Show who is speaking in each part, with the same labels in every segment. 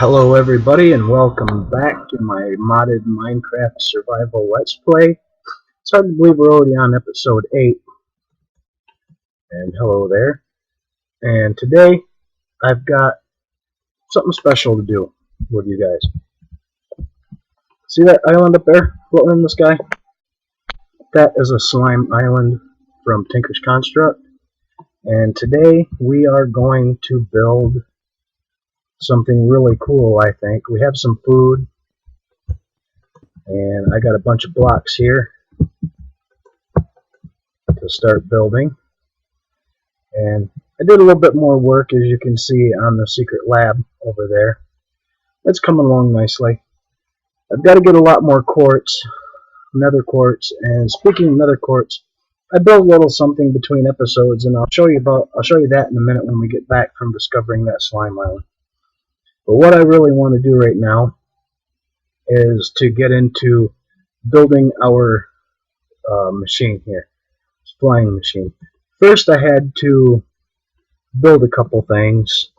Speaker 1: Hello everybody and welcome back to my modded Minecraft survival let's play. It's hard to believe we're already on episode 8. And hello there. And today I've got something special to do with you guys. See that island up there floating in the sky? That is a slime island from Tinker's Construct. And today we are going to build something really cool, I think. We have some food, and I got a bunch of blocks here to start building. And I did a little bit more work, as you can see, on the secret lab over there. It's coming along nicely. I've got to get a lot more quartz, nether quartz, and speaking of nether quartz, I built a little something between episodes, and I'll show you that in a minute when we get back from discovering that slime island. But what I really want to do right now is to get into building our machine here, this flying machine. First, I had to build a couple things,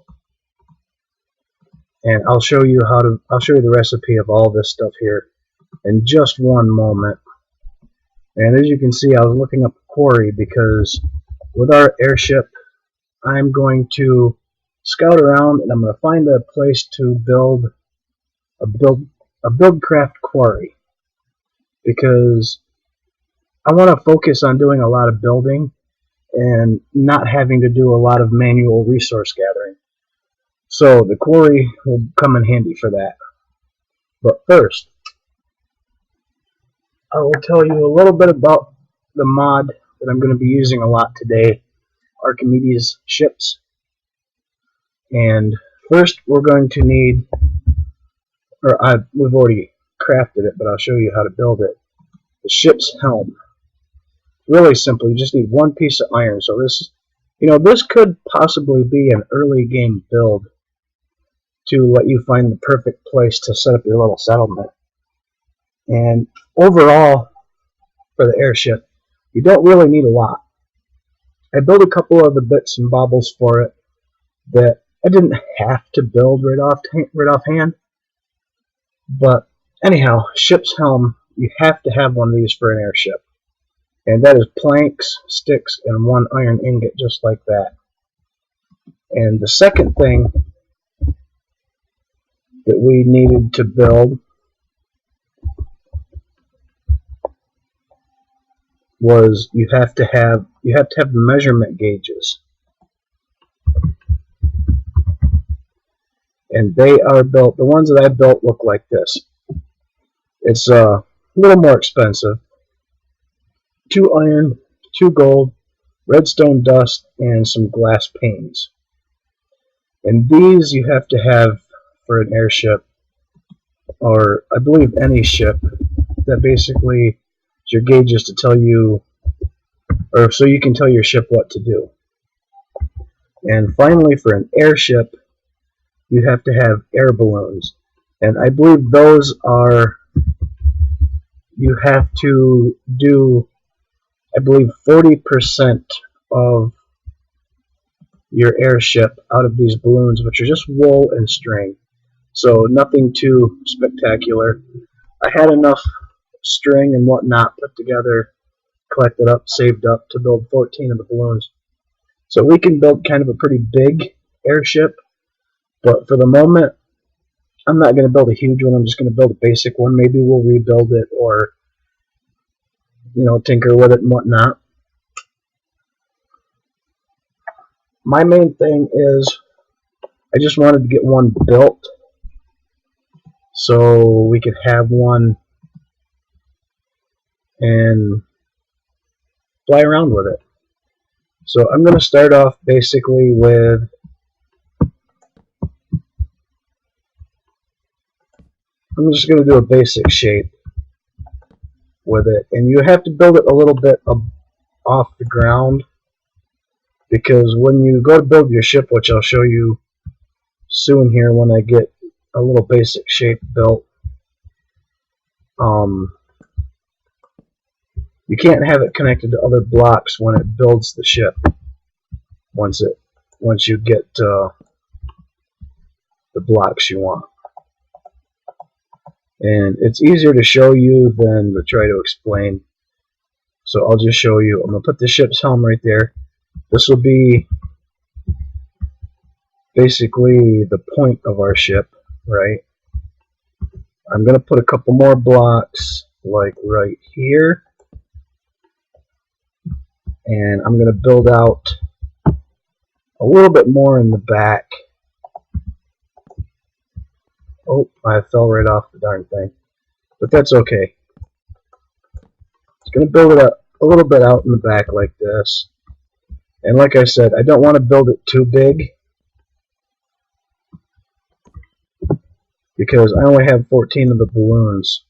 Speaker 1: and I'll show you the recipe of all this stuff here in just one moment. And as you can see, I was looking up Quarry because with our airship, I'm going to scout around and I'm going to find a place to build a buildcraft quarry, because I want to focus on doing a lot of building and not having to do a lot of manual resource gathering. So the quarry will come in handy for that. But first, I will tell you a little bit about the mod that I'm going to be using a lot today, Archimedes ships. And first we're going to need, we've already crafted it, but I'll show you how to build it. The ship's helm. Really simple. You just need one piece of iron. So this could possibly be an early game build to let you find the perfect place to set up your little settlement. And overall, for the airship, you don't really need a lot. I built a couple of the bits and bobbles for it that I didn't have to build right offhand. But anyhow, ship's helm, you have to have one of these for an airship. And that is planks, sticks, and one iron ingot, just like that. And the second thing that we needed to build was you have to have the measurement gauges. And they are built, the ones that I built look like this. It's a little more expensive. 2 iron, 2 gold, redstone dust, and some glass panes. And these you have to have for an airship, or I believe any ship, that basically is your gauges to tell you, or so you can tell your ship what to do. And finally, for an airship, you have to have air balloons. And I believe those are, you have to do, I believe, 40% of your airship out of these balloons, which are just wool and string. So nothing too spectacular. I had enough string and whatnot put together, collected up, saved up to build 14 of the balloons. So we can build kind of a pretty big airship, but for the moment, I'm not going to build a huge one. I'm just going to build a basic one. Maybe we'll rebuild it or, tinker with it and whatnot. My main thing is I just wanted to get one built so we could have one and fly around with it. So I'm going to start off basically with I'm just going to do a basic shape with it, and you have to build it a little bit off the ground, because when you go to build your ship, which I'll show you soon here when I get a little basic shape built, you can't have it connected to other blocks when it builds the ship. Once you get the blocks you want. And it's easier to show you than to try to explain. So I'll just show you. I'm going to put the ship's helm right there. This will be basically the point of our ship, right? I'm going to put a couple more blocks like right here. And I'm going to build out a little bit more in the back. Oh, I fell right off the darn thing. But that's okay. It's going to build it up a little bit out in the back like this. And like I said, I don't want to build it too big, because I only have 14 of the balloons.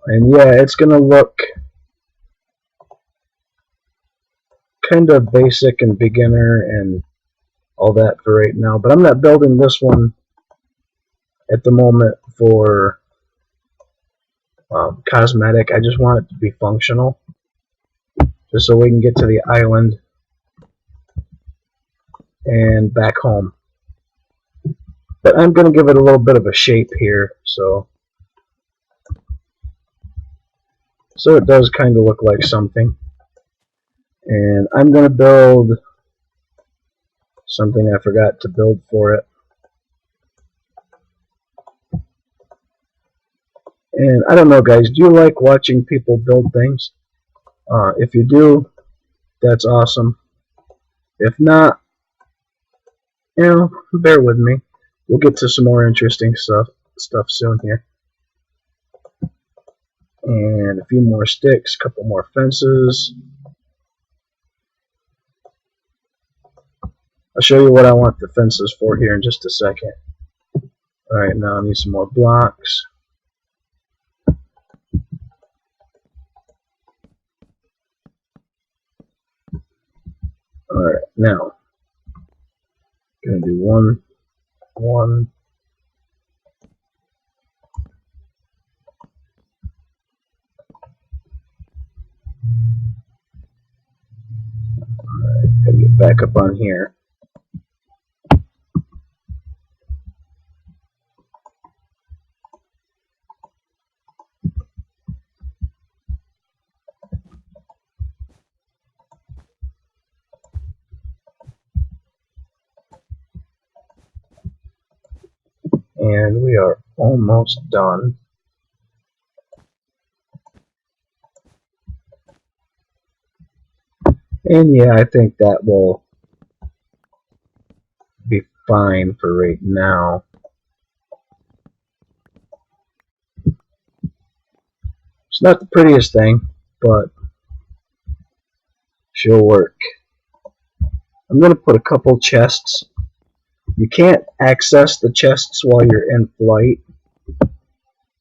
Speaker 1: And yeah, it's going to look kind of basic and beginner and all that for right now. But I'm not building this one at the moment for cosmetic. I just want it to be functional, just so we can get to the island and back home. But I'm going to give it a little bit of a shape here, so it does kind of look like something. And I'm going to build something I forgot to build for it. And I don't know, guys, do you like watching people build things? If you do, that's awesome. If not, bear with me. We'll get to some more interesting stuff soon here. And a few more sticks, a couple more fences. I'll show you what I want the fences for here in just a second. Alright, now I need some more blocks. Alright, now gonna do one. Alright, gotta get back up on here. And we are almost done. And yeah, I think that will be fine for right now. It's not the prettiest thing, but she'll work. I'm going to put a couple chests. You can't access the chests while you're in flight.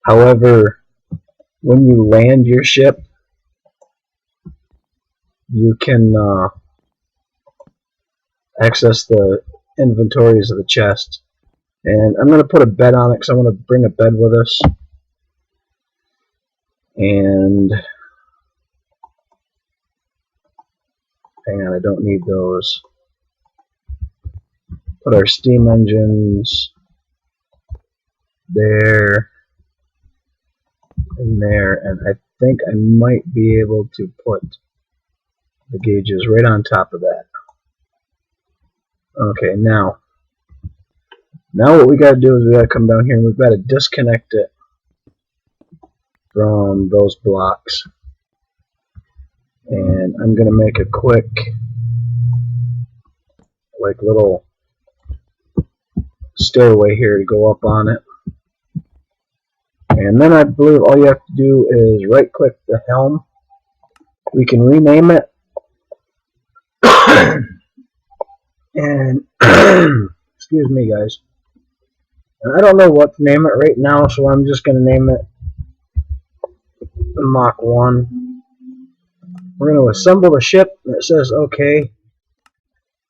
Speaker 1: However, when you land your ship, you can access the inventories of the chest. And I'm going to put a bed on it because I want to bring a bed with us. And hang on, I don't need those. Put our steam engines there and there, and I think I might be able to put the gauges right on top of that. Okay, now what we got to do is we got to come down here and we've got to disconnect it from those blocks. And I'm going to make a quick, like, little stairway here to go up on it. And then I believe all you have to do is right click the helm. We can rename it. And excuse me, guys. And I don't know what to name it right now, so I'm just going to name it Mach 1. We're going to assemble the ship, and it says OK.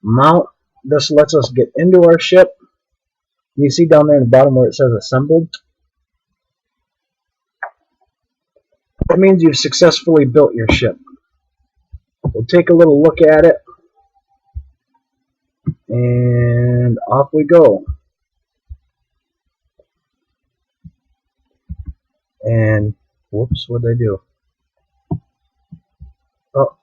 Speaker 1: Mount. This lets us get into our ship. You see down there in the bottom where it says assembled? That means you've successfully built your ship. We'll take a little look at it, and off we go. And whoops, what did I do? Oh,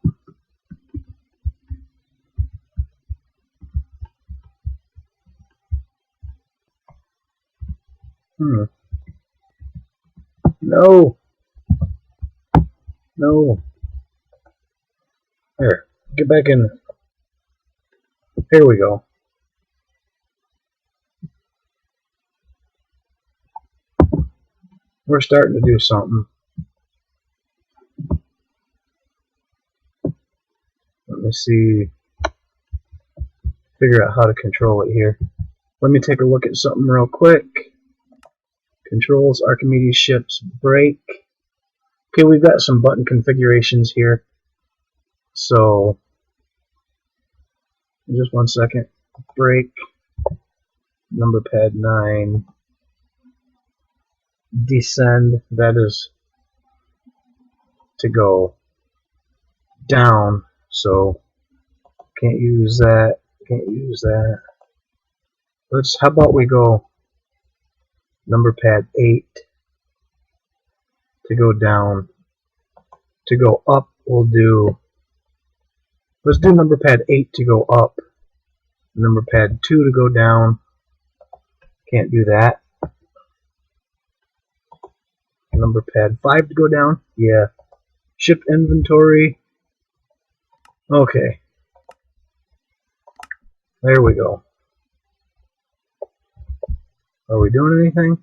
Speaker 1: no, no. Here, get back in. Here we go. We're starting to do something. Let me see. Figure out how to control it here. Let me take a look at something real quick. Controls, Archimedes ships, brake. Okay, we've got some button configurations here. So, just one second. Brake, number pad 9. Descend, that is to go down. So, can't use that, can't use that. How about we go number pad 8 to go down. To go up, let's do number pad 8 to go up. Number pad 2 to go down. Can't do that. Number pad 5 to go down. Yeah. Ship inventory. Okay. There we go. Are we doing anything?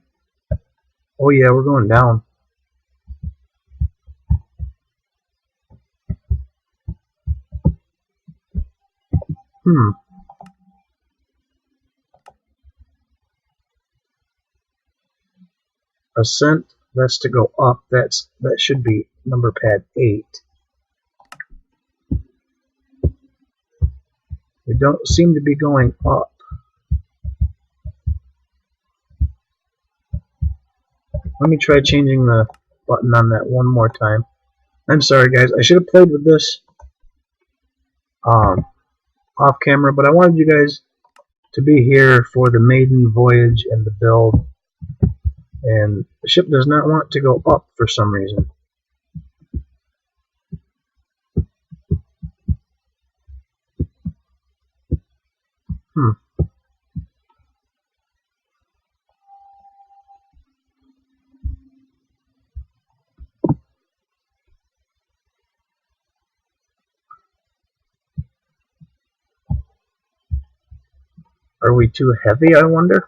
Speaker 1: Oh yeah, we're going down. Ascent, that's to go up. That should be number pad 8. We don't seem to be going up. Let me try changing the button on that one more time. I'm sorry guys, I should have played with this off camera, but I wanted you guys to be here for the maiden voyage and the build. And the ship does not want to go up for some reason. Are we too heavy, I wonder?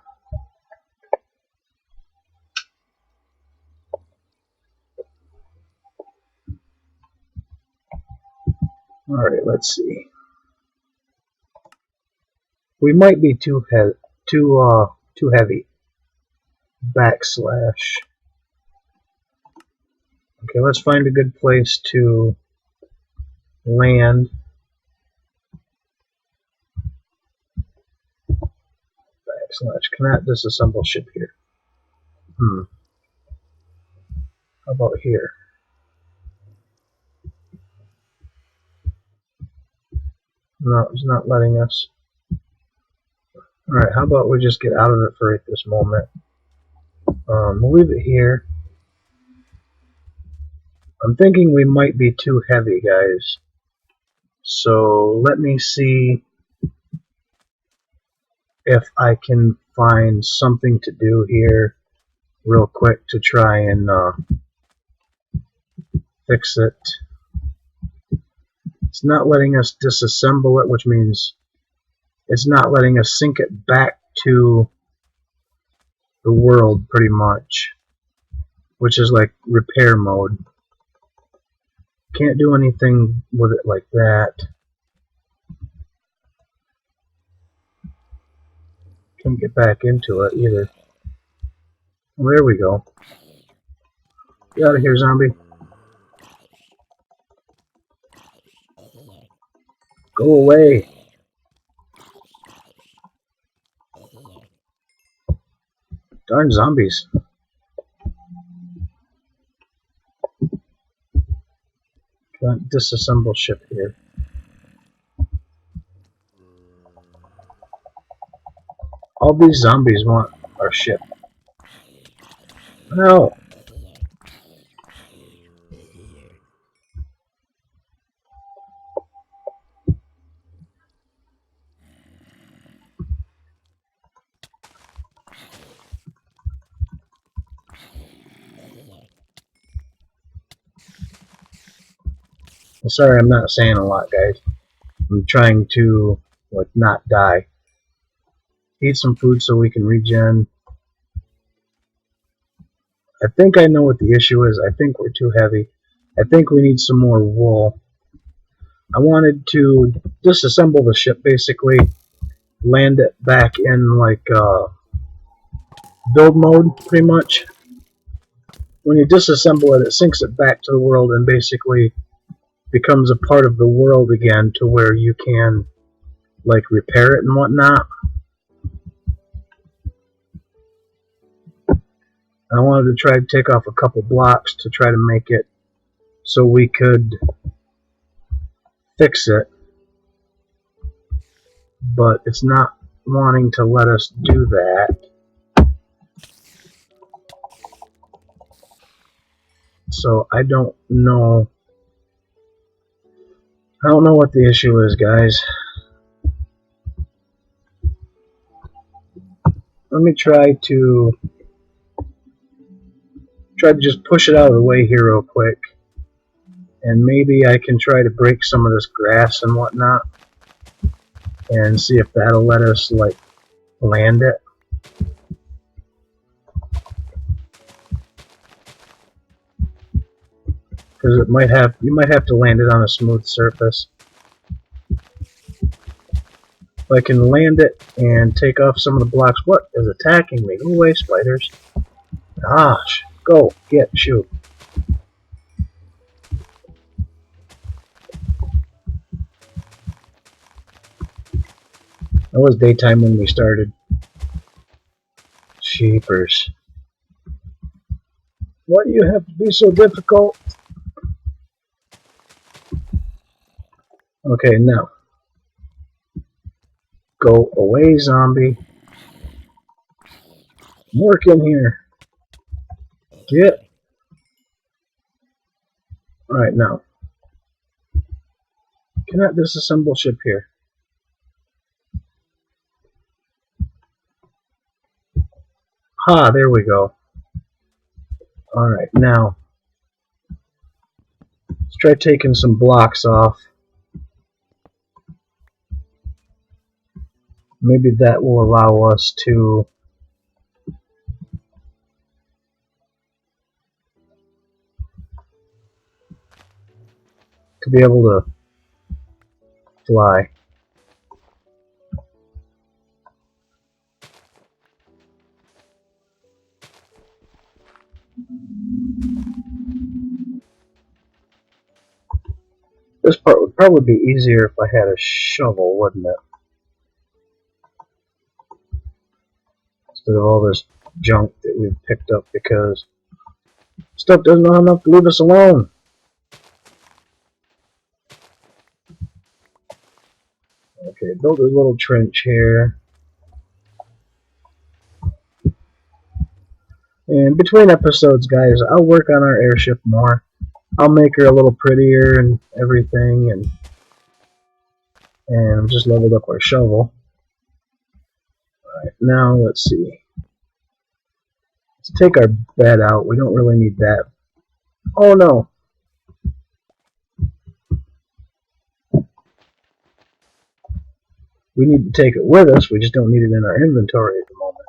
Speaker 1: Alright, let's see. We might be too heavy. Backslash. Okay, let's find a good place to land. Backslash. Cannot disassemble ship here. How about here? No, it's not letting us. Alright, how about we just get out of it for at this moment. We'll leave it here. I'm thinking we might be too heavy, guys. So let me see if I can find something to do here real quick to try and fix it. It's not letting us disassemble it, which means it's not letting us sink it back to the world pretty much, which is like repair mode. Can't do anything with it like that. Can't get back into it either. Well, there we go. Get out of here, zombie. Go away. Darn zombies. Can't disassemble ship here. All these zombies want our ship. No. Sorry, I'm not saying a lot, guys. I'm trying to, like, not die. Eat some food so we can regen. I think I know what the issue is. I think we're too heavy. I think we need some more wool. I wanted to disassemble the ship, basically, land it back in, like, build mode, pretty much. When you disassemble it, it sinks it back to the world and basically becomes a part of the world again to where you can, like, repair it and whatnot. I wanted to try to take off a couple blocks to try to make it so we could fix it, but it's not wanting to let us do that. So I don't know. I don't know what the issue is, guys. Let me try to just push it out of the way here real quick, and maybe I can try to break some of this grass and whatnot, and see if that'll let us, like, land it. Because you might have to land it on a smooth surface. If I can land it and take off some of the blocks. What is attacking me? Go away, spiders. Gosh, go, get, shoot. It was daytime when we started. Sheepers. Why do you have to be so difficult? Okay, now. Go away, zombie. Work in here. Get. Alright, now. Cannot disassemble ship here. Ha, there we go. Alright, now. Let's try taking some blocks off. Maybe that will allow us to be able to fly. This part would probably be easier if I had a shovel, wouldn't it? Instead of all this junk that we've picked up because stuff doesn't know enough to leave us alone. Okay, build a little trench here. And between episodes, guys, I'll work on our airship more. I'll make her a little prettier and everything, and just leveled up our shovel. Alright, now let's see. Let's take our bed out. We don't really need that. Oh no! We need to take it with us, we just don't need it in our inventory at the moment.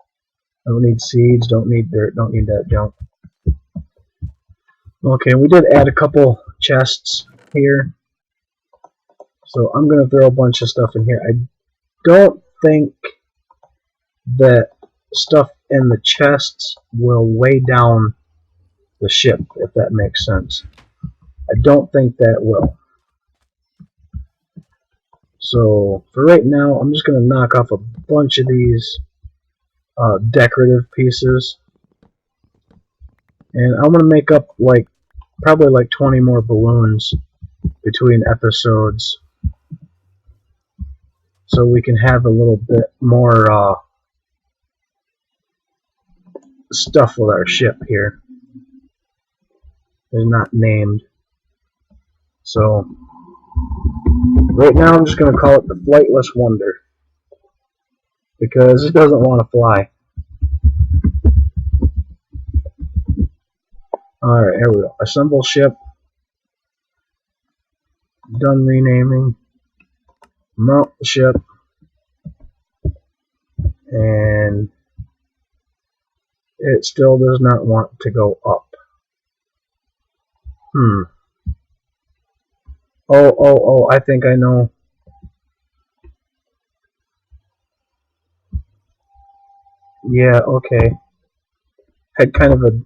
Speaker 1: Don't need seeds, don't need dirt, don't need that junk. Okay, we did add a couple chests here. So I'm going to throw a bunch of stuff in here. I don't think that stuff in the chests will weigh down the ship, if that makes sense. I don't think that will. So for right now, I'm just going to knock off a bunch of these decorative pieces. And I'm going to make up probably like 20 more balloons between episodes, so we can have a little bit more stuff with our ship here. They're not named. So right now I'm just going to call it the Flightless Wonder, because it doesn't want to fly. Alright, here we go. Assemble ship. Done renaming. Mount the ship. And it still does not want to go up. Oh, I think I know. Yeah, okay. Had kind of a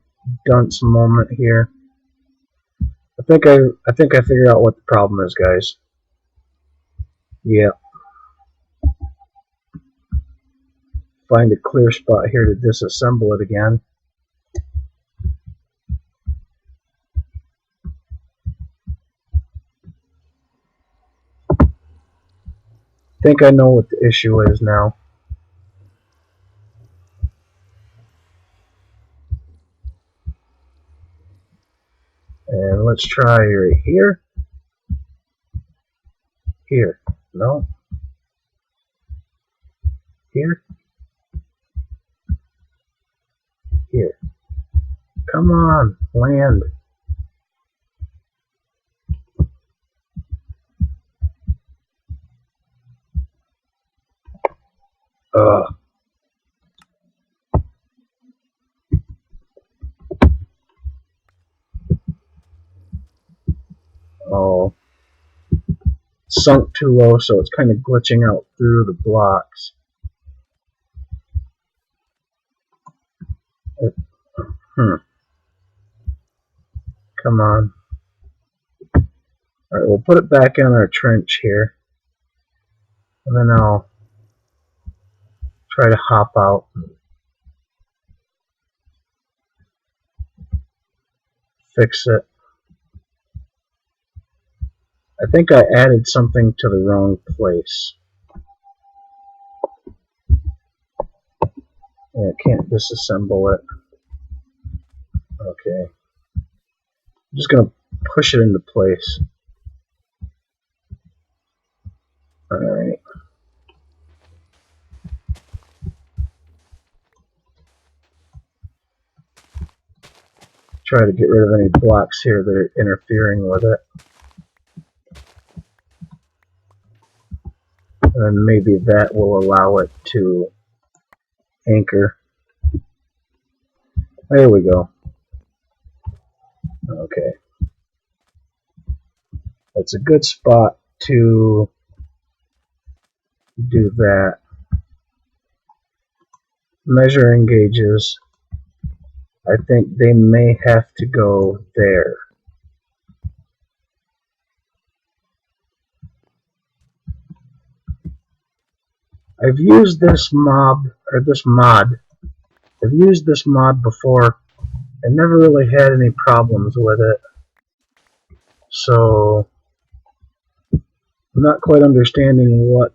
Speaker 1: dunce moment here. I think I figured out what the problem is, guys. Yeah. Find a clear spot here to disassemble it again. I think I know what the issue is now. And let's try right here. Here. No. Here. Here. Come on, land. Ugh. Oh. Sunk too low, so it's kind of glitching out through the blocks. Come on. Alright, we'll put it back in our trench here. And then I'll try to hop out. Fix it. I think I added something to the wrong place. Yeah, I can't disassemble it. Okay. I'm just going to push it into place. Alright. Try to get rid of any blocks here that are interfering with it. And maybe that will allow it to anchor. There we go. Okay. That's a good spot to do that. Measuring gauges. I think they may have to go there. I've used this mod. I've used this mod before and never really had any problems with it. So I'm not quite understanding what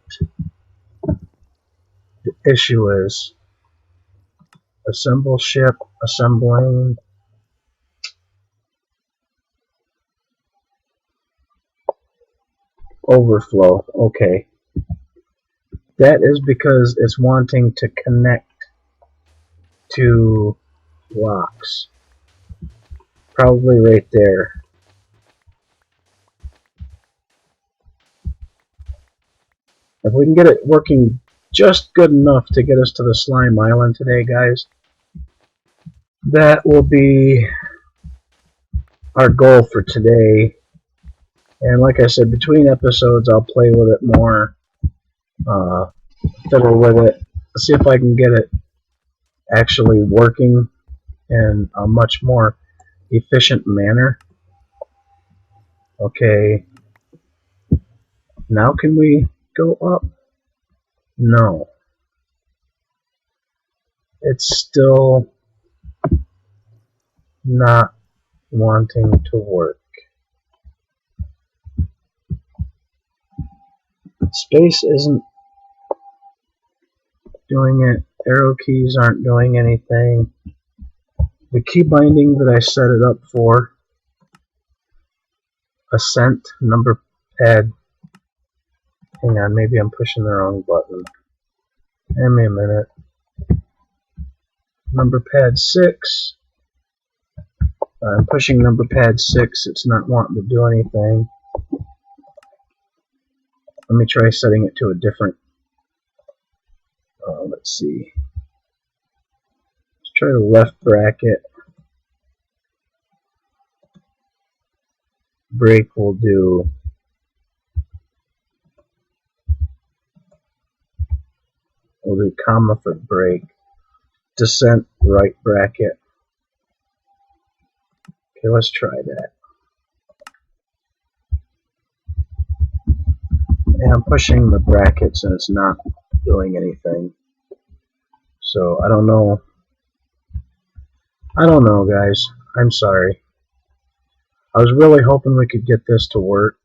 Speaker 1: the issue is. Assemble ship, assembling. Overflow. Okay. That is because it's wanting to connect to blocks. Probably right there. If we can get it working just good enough to get us to the slime island today, guys, that will be our goal for today. And like I said, between episodes I'll play with it more, fiddle with it, see if I can get it actually working in a much more efficient manner. Okay, now can we go up? No. It's still not wanting to work. Space isn't doing it. Arrow keys aren't doing anything. The key binding that I set it up for, ascent, number pad. Hang on, maybe I'm pushing the wrong button. Give me a minute. Number pad 6. I'm pushing number pad 6. It's not wanting to do anything. Let me try setting it to a different, let's see. Let's try the left bracket. Break will do comma for break. Descent right bracket. Okay, let's try that. And I'm pushing the brackets and it's not doing anything. So I don't know. Guys. I'm sorry. I was really hoping we could get this to work,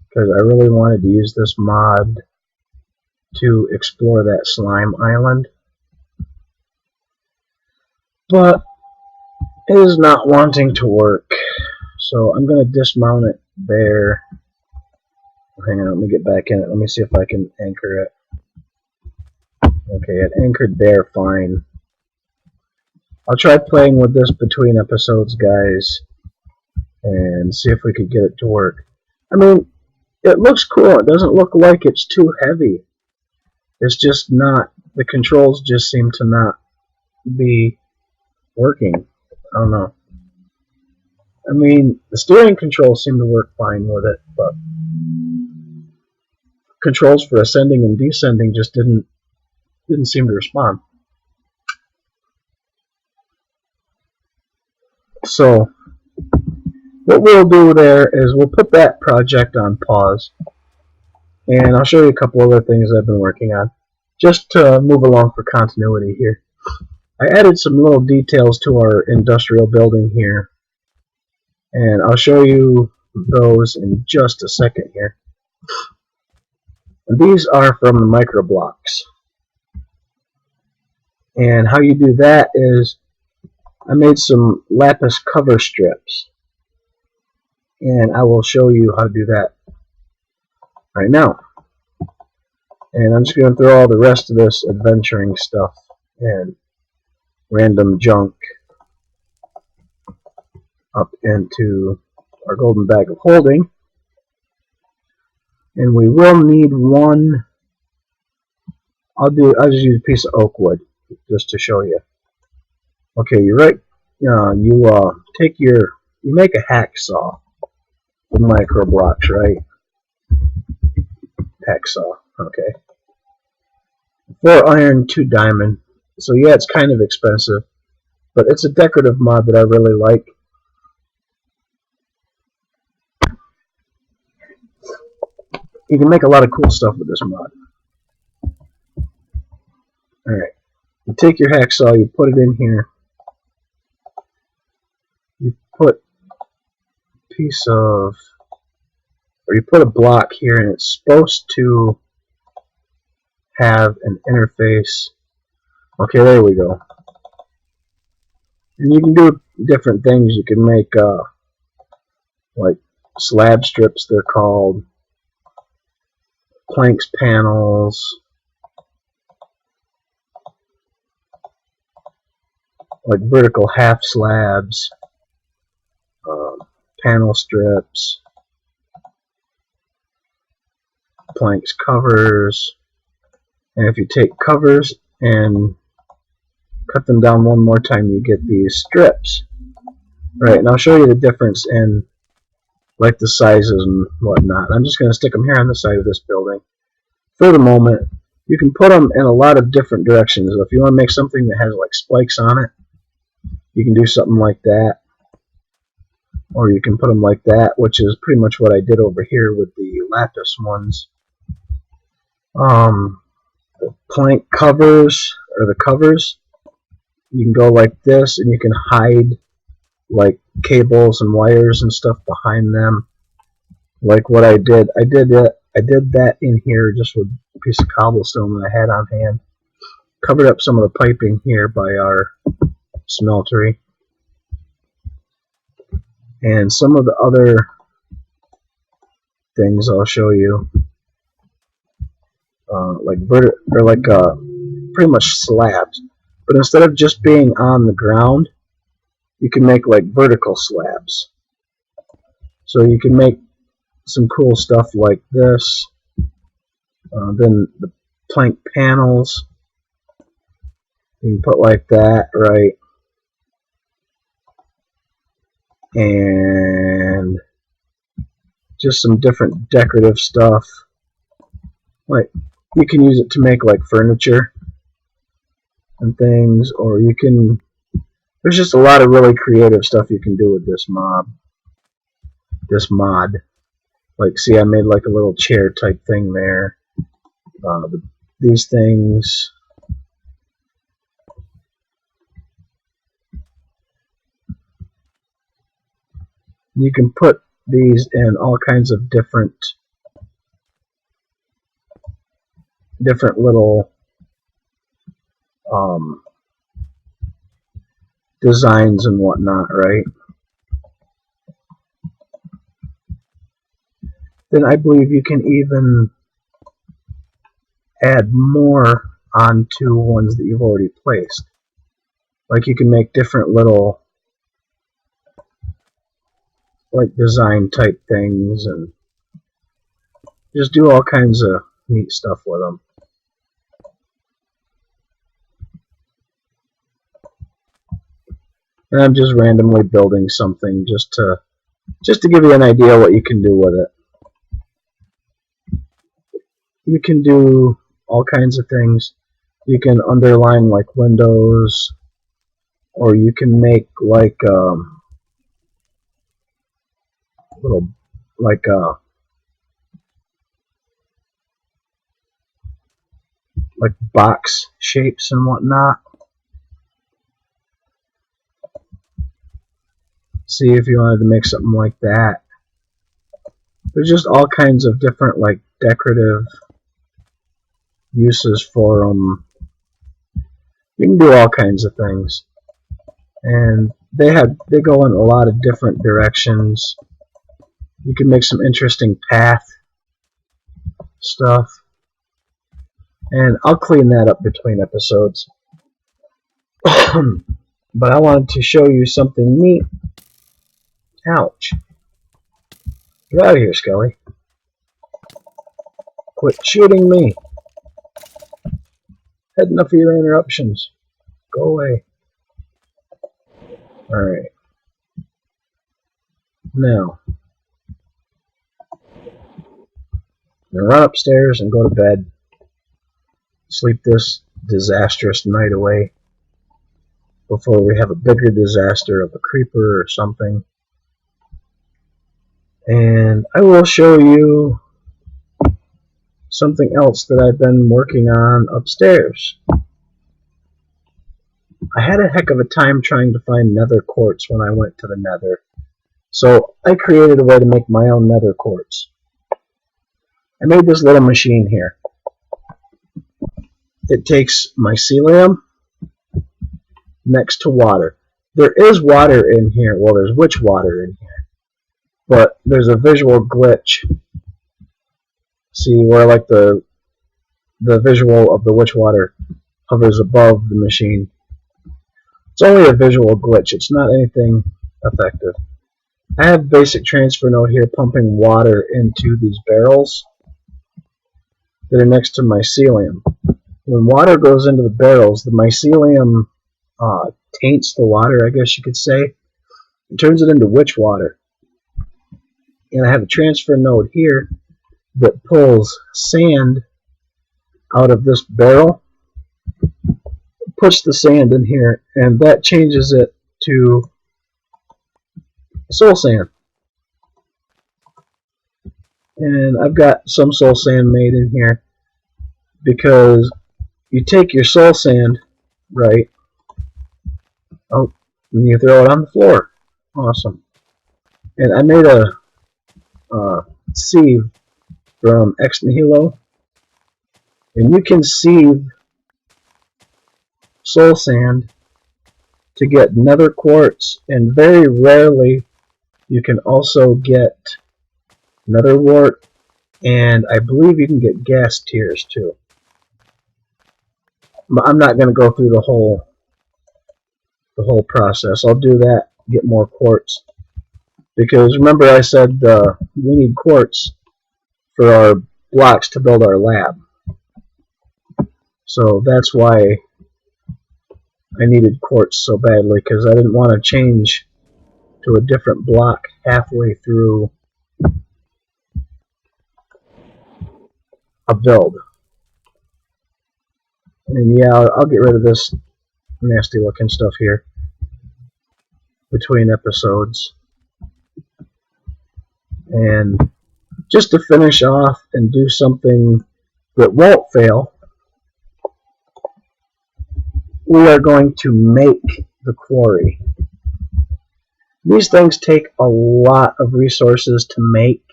Speaker 1: because I really wanted to use this mod to explore that slime island. But it is not wanting to work. So I'm going to dismount it there. Hang on, let me get back in it. Let me see if I can anchor it. Okay, it anchored there fine. I'll try playing with this between episodes, guys, and see if we could get it to work. I mean, it looks cool. It doesn't look like it's too heavy. It's just not, the controls just seem to not be working. I don't know. I mean, the steering controls seem to work fine with it, but controls for ascending and descending just didn't seem to respond. So what we'll do there is we'll put that project on pause, and I'll show you a couple other things I've been working on just to move along for continuity here. I added some little details to our industrial building here, and I'll show you those in just a second here. And these are from the micro blocks. And how you do that is I made some lapis cover strips, and I will show you how to do that right now. And I'm just going to throw all the rest of this adventuring stuff and random junk up into our golden bag of holding. And we will need one. I'll just use a piece of oak wood just to show you. Okay, you make a hacksaw with micro blocks, right? Hacksaw, okay. 4 iron, 2 diamond. So yeah, it's kind of expensive, but it's a decorative mod that I really like. You can make a lot of cool stuff with this mod. Alright, you take your hacksaw, you put it in here. You put you put a block here, and it's supposed to have an interface. Okay, there we go. And you can do different things. You can make like slab strips, they're called, planks panels, like vertical half slabs, panel strips, planks covers. And if you take covers and cut them down one more time, you get these strips. Right, and I'll show you the difference in like the sizes and whatnot. I'm just going to stick them here on the side of this building for the moment. You can put them in a lot of different directions. If you want to make something that has like spikes on it, you can do something like that. Or you can put them like that, which is pretty much what I did over here with the lapis ones. The plank covers, or the covers, you can go like this, and you can hide like cables and wires and stuff behind them. Like what I did. I did that in here just with a piece of cobblestone that I had on hand. Covered up some of the piping here by our smeltery. And some of the other things I'll show you, pretty much slabs. But instead of just being on the ground, you can make like vertical slabs. So you can make some cool stuff like this. Then the plank panels, you can put like that, right? And just some different decorative stuff. Like, you can use it to make like furniture and things, or you can, there's just a lot of really creative stuff you can do with this mod. Like, see, I made like a little chair type thing there. These things. You can put these in all kinds of different little designs and whatnot, right? Then I believe you can even add more onto ones that you've already placed. Like, you can make different little like design type things and just do all kinds of neat stuff with them. And I'm just randomly building something just to give you an idea what you can do with it. You can do all kinds of things. You can underline like windows, or you can make like little like box shapes and whatnot. See if you wanted to make something like that. There's just all kinds of different like decorative uses for them. You can do all kinds of things, and they go in a lot of different directions. You can make some interesting path stuff, and I'll clean that up between episodes. But I wanted to show you something neat. Ouch. Get out of here, Skelly. Quit shooting me. Had enough of your interruptions. Go away. Alright. Now, I'm going to run upstairs and go to bed. Sleep this disastrous night away before we have a bigger disaster of a creeper or something. And I will show you something else that I've been working on upstairs. I had a heck of a time trying to find nether quartz when I went to the nether, so I created a way to make my own nether quartz. I made this little machine here. It takes mycelium next to water. There is water in here. Well, there's witch water in here, but there's a visual glitch. See where like the visual of the witch water hovers above the machine. It's only a visual glitch. It's not anything effective. I have basic transfer node here pumping water into these barrels that are next to mycelium. When water goes into the barrels, the mycelium taints the water, I guess you could say. It turns it into witch water. And I have a transfer node here that pulls sand out of this barrel, puts the sand in here, and that changes it to soul sand. And I've got some soul sand made in here because you take your soul sand, right? Oh, and you throw it on the floor. Awesome. And I made a sieve from Ex Nihilo, and you can sieve soul sand to get nether quartz, and very rarely you can also get nether wart, and I believe you can get gas tears too. But I'm not going to go through the whole process. I'll do that, get more quartz Because remember I said we need quartz for our blocks to build our lab. So that's why I needed quartz so badly, because I didn't want to change to a different block halfway through a build. And yeah, I'll get rid of this nasty looking stuff here between episodes. And just to finish off and do something that won't fail, we are going to make the quarry. These things take a lot of resources to make,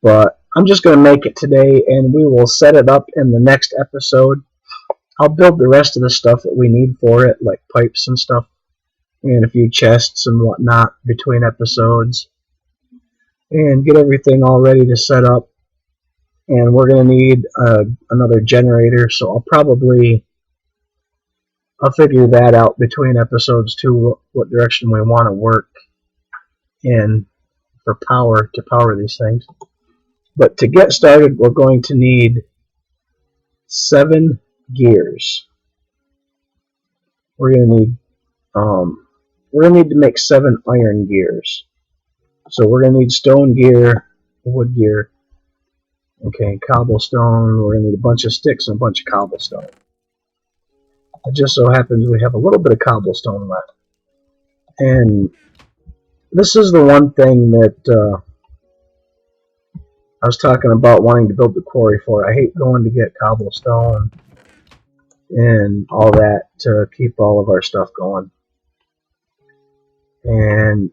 Speaker 1: but I'm just going to make it today, and we will set it up in the next episode. I'll build the rest of the stuff that we need for it, like pipes and stuff, and a few chests and whatnot between episodes, and get everything all ready to set up. And we're going to need another generator, so I'll figure that out between episodes too, what direction we want to work in for power to power these things. But to get started, we're going to need 7 gears. We're going to need to make 7 iron gears. So we're going to need stone gear, wood gear, okay, cobblestone. We're going to need a bunch of sticks and a bunch of cobblestone. It just so happens we have a little bit of cobblestone left. And this is the one thing that I was talking about wanting to build the quarry for. I hate going to get cobblestone and all that to keep all of our stuff going. And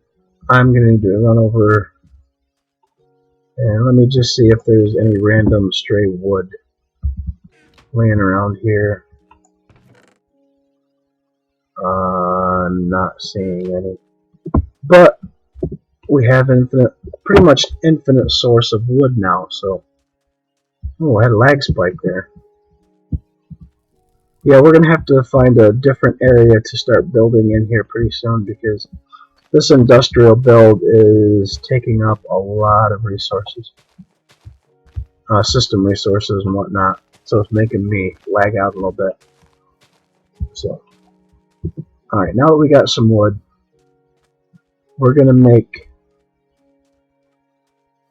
Speaker 1: I'm going to need to run over and let me just see if there's any random stray wood laying around here. I'm not seeing any. But we have pretty much infinite source of wood now, so. Oh, I had a lag spike there. Yeah, we're going to have to find a different area to start building in here pretty soon, because this industrial build is taking up a lot of resources. System resources and whatnot. So it's making me lag out a little bit. So. Alright, now that we got some wood, we're going to make,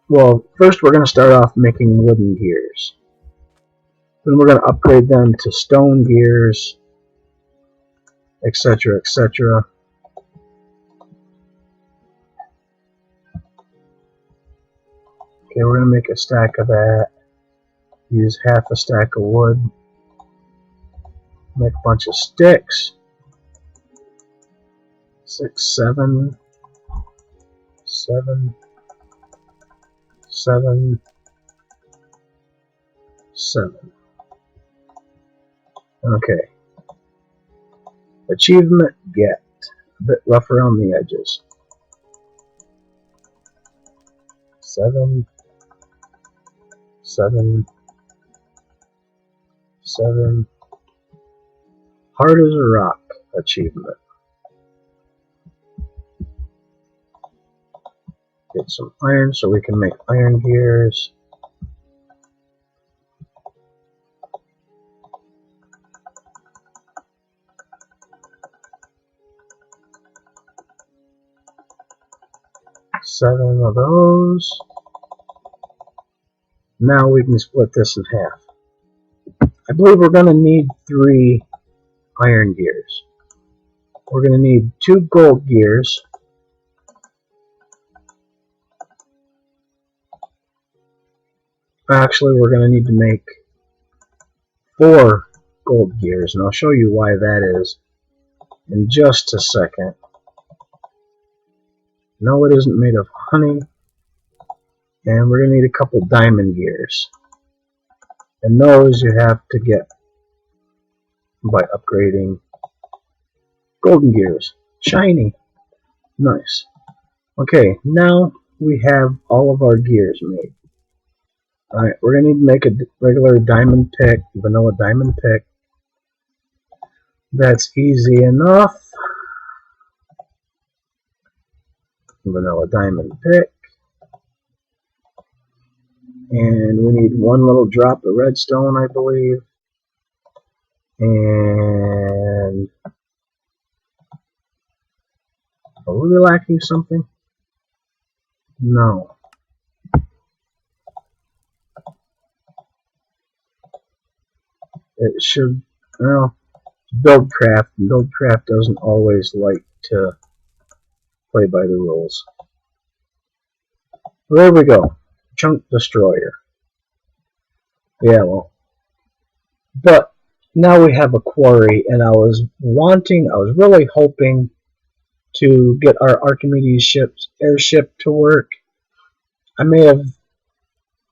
Speaker 1: well, first we're going to start off making wooden gears. Then we're going to upgrade them to stone gears, etc., etc. Okay, we're going to make a stack of that. Use half a stack of wood. Make a bunch of sticks. 6, 7, 7, 7, 7. Okay. Achievement get. A bit rough around the edges. 7, 7, 7. Hard as a rock achievement. Get some iron so we can make iron gears. Seven of those. Now we can split this in half. I believe we're going to need 3 iron gears. We're going to need 2 gold gears. Actually, we're going to need to make 4 gold gears, and I'll show you why that is in just a second. No, it isn't made of honey. And we're going to need a couple diamond gears. And those you have to get by upgrading golden gears. Shiny. Nice. Okay, now we have all of our gears made. Alright, we're going to need to make a regular diamond pick, vanilla diamond pick. That's easy enough. vanilla diamond pick. And we need one little drop of redstone, I believe. And are we lacking something? No. It should, well, Buildcraft. Buildcraft doesn't always like to play by the rules. There we go. Chunk Destroyer. Yeah, well. But now we have a quarry, and I was really hoping to get our Archimedes airship to work. I may have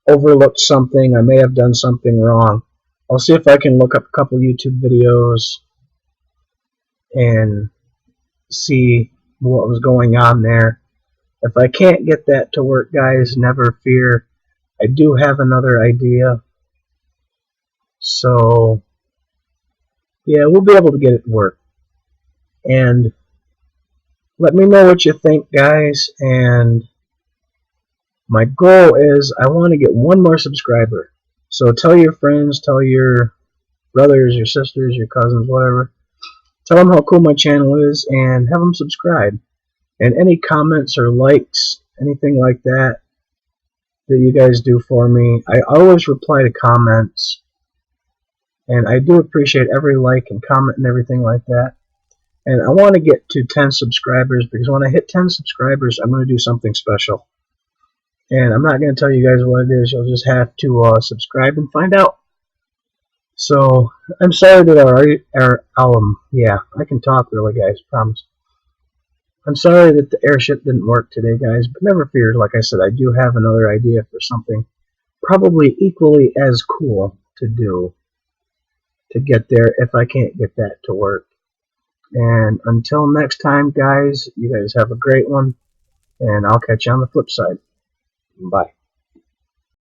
Speaker 1: overlooked something. I may have done something wrong. I'll see if I can look up a couple YouTube videos and see what was going on there. If I can't get that to work, guys, never fear. I do have another idea. So, yeah, we'll be able to get it to work. And let me know what you think, guys. And my goal is I want to get one more subscriber. So tell your friends, tell your brothers, your sisters, your cousins, whatever. Tell them how cool my channel is and have them subscribe. And any comments or likes, anything like that you guys do for me, I always reply to comments. And I do appreciate every like and comment and everything like that. And I want to get to 10 subscribers, because when I hit 10 subscribers, I'm going to do something special. And I'm not going to tell you guys what it is. You'll just have to subscribe and find out. So, I'm sorry that yeah, I can talk really, guys, promise. I'm sorry that the airship didn't work today, guys, but never fear. Like I said, I do have another idea for something probably equally as cool to do to get there if I can't get that to work. And until next time, guys, you guys have a great one, and I'll catch you on the flip side. Bye.